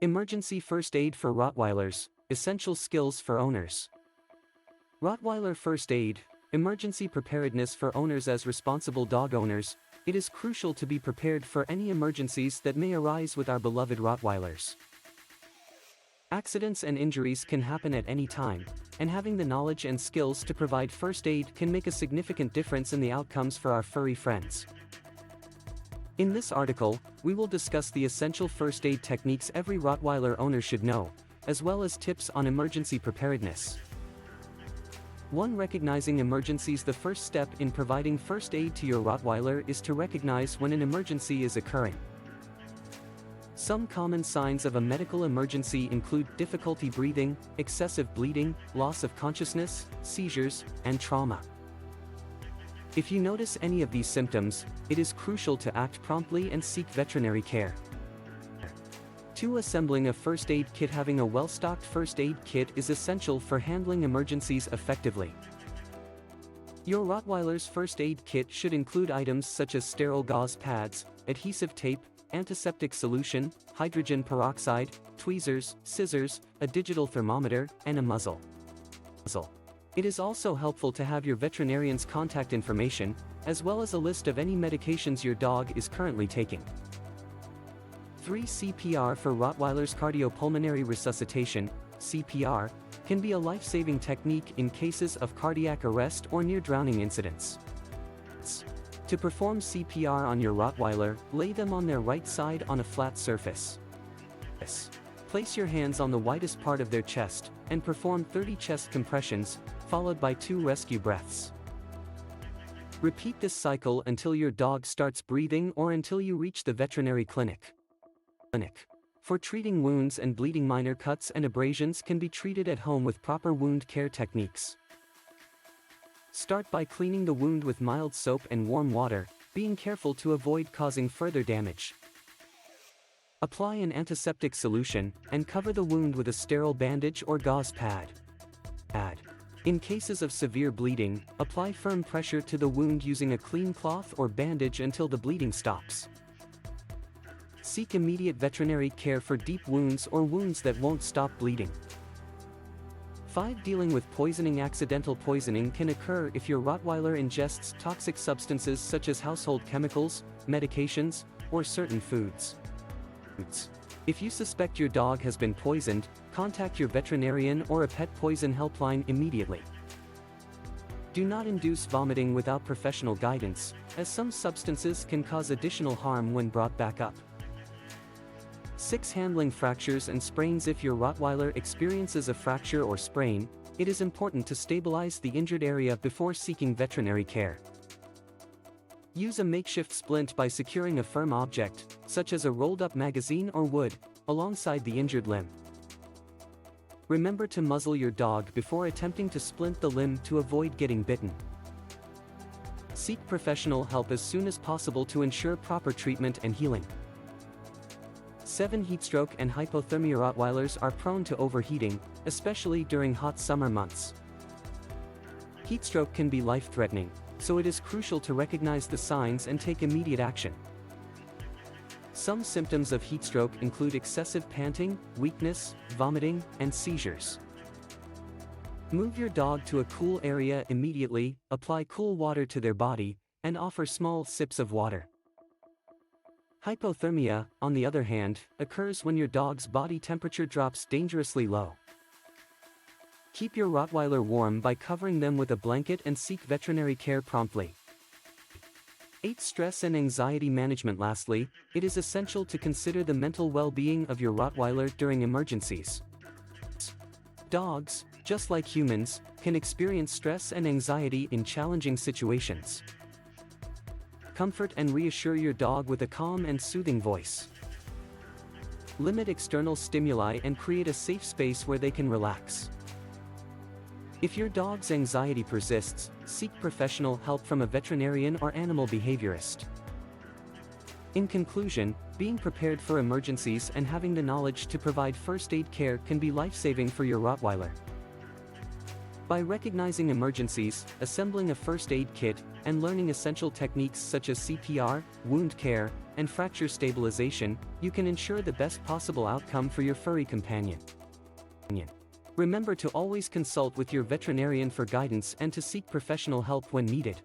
Emergency first aid for Rottweilers, essential skills for owners. Rottweiler first aid, emergency preparedness for owners. As responsible dog owners, it is crucial to be prepared for any emergencies that may arise with our beloved Rottweilers. Accidents and injuries can happen at any time, and having the knowledge and skills to provide first aid can make a significant difference in the outcomes for our furry friends. In this article, we will discuss the essential first aid techniques every Rottweiler owner should know, as well as tips on emergency preparedness. 1. Recognizing emergencies. The first step in providing first aid to your Rottweiler is to recognize when an emergency is occurring. Some common signs of a medical emergency include difficulty breathing, excessive bleeding, loss of consciousness, seizures, and trauma. If you notice any of these symptoms, it is crucial to act promptly and seek veterinary care. 2. Assembling a first aid kit. Having a well-stocked first aid kit is essential for handling emergencies effectively. Your Rottweiler's first aid kit should include items such as sterile gauze pads, adhesive tape, antiseptic solution, hydrogen peroxide, tweezers, scissors, a digital thermometer, and a muzzle. It is also helpful to have your veterinarian's contact information, as well as a list of any medications your dog is currently taking. 3. CPR for Rottweilers. Cardiopulmonary resuscitation, CPR, can be a life-saving technique in cases of cardiac arrest or near-drowning incidents. To perform CPR on your Rottweiler, lay them on their right side on a flat surface. Place your hands on the widest part of their chest, and perform 30 chest compressions, followed by 2 rescue breaths. Repeat this cycle until your dog starts breathing or until you reach the veterinary clinic. For treating wounds and bleeding. Minor cuts and abrasions can be treated at home with proper wound care techniques. Start by cleaning the wound with mild soap and warm water, being careful to avoid causing further damage. Apply an antiseptic solution, and cover the wound with a sterile bandage or gauze pad. In cases of severe bleeding, apply firm pressure to the wound using a clean cloth or bandage until the bleeding stops. Seek immediate veterinary care for deep wounds or wounds that won't stop bleeding. 5. Dealing with poisoning. Accidental poisoning can occur if your Rottweiler ingests toxic substances such as household chemicals, medications, or certain foods. If you suspect your dog has been poisoned, contact your veterinarian or a pet poison helpline immediately. Do not induce vomiting without professional guidance, as some substances can cause additional harm when brought back up. 6. Handling fractures and sprains. If your Rottweiler experiences a fracture or sprain, it is important to stabilize the injured area before seeking veterinary care. Use a makeshift splint by securing a firm object, such as a rolled-up magazine or wood, alongside the injured limb. Remember to muzzle your dog before attempting to splint the limb to avoid getting bitten. Seek professional help as soon as possible to ensure proper treatment and healing. 7. Heatstroke and hypothermia. Rottweilers are prone to overheating, especially during hot summer months. Heatstroke can be life-threatening, so it is crucial to recognize the signs and take immediate action. Some symptoms of heatstroke include excessive panting, weakness, vomiting, and seizures. Move your dog to a cool area immediately, apply cool water to their body, and offer small sips of water. Hypothermia, on the other hand, occurs when your dog's body temperature drops dangerously low. Keep your Rottweiler warm by covering them with a blanket and seek veterinary care promptly. 8. Stress and anxiety management. Lastly, it is essential to consider the mental well-being of your Rottweiler during emergencies. Dogs, just like humans, can experience stress and anxiety in challenging situations. Comfort and reassure your dog with a calm and soothing voice. Limit external stimuli and create a safe space where they can relax. If your dog's anxiety persists, seek professional help from a veterinarian or animal behaviorist. In conclusion, being prepared for emergencies and having the knowledge to provide first aid care can be life-saving for your Rottweiler. By recognizing emergencies, assembling a first aid kit, and learning essential techniques such as CPR, wound care, and fracture stabilization, you can ensure the best possible outcome for your furry companion. Remember to always consult with your veterinarian for guidance and to seek professional help when needed.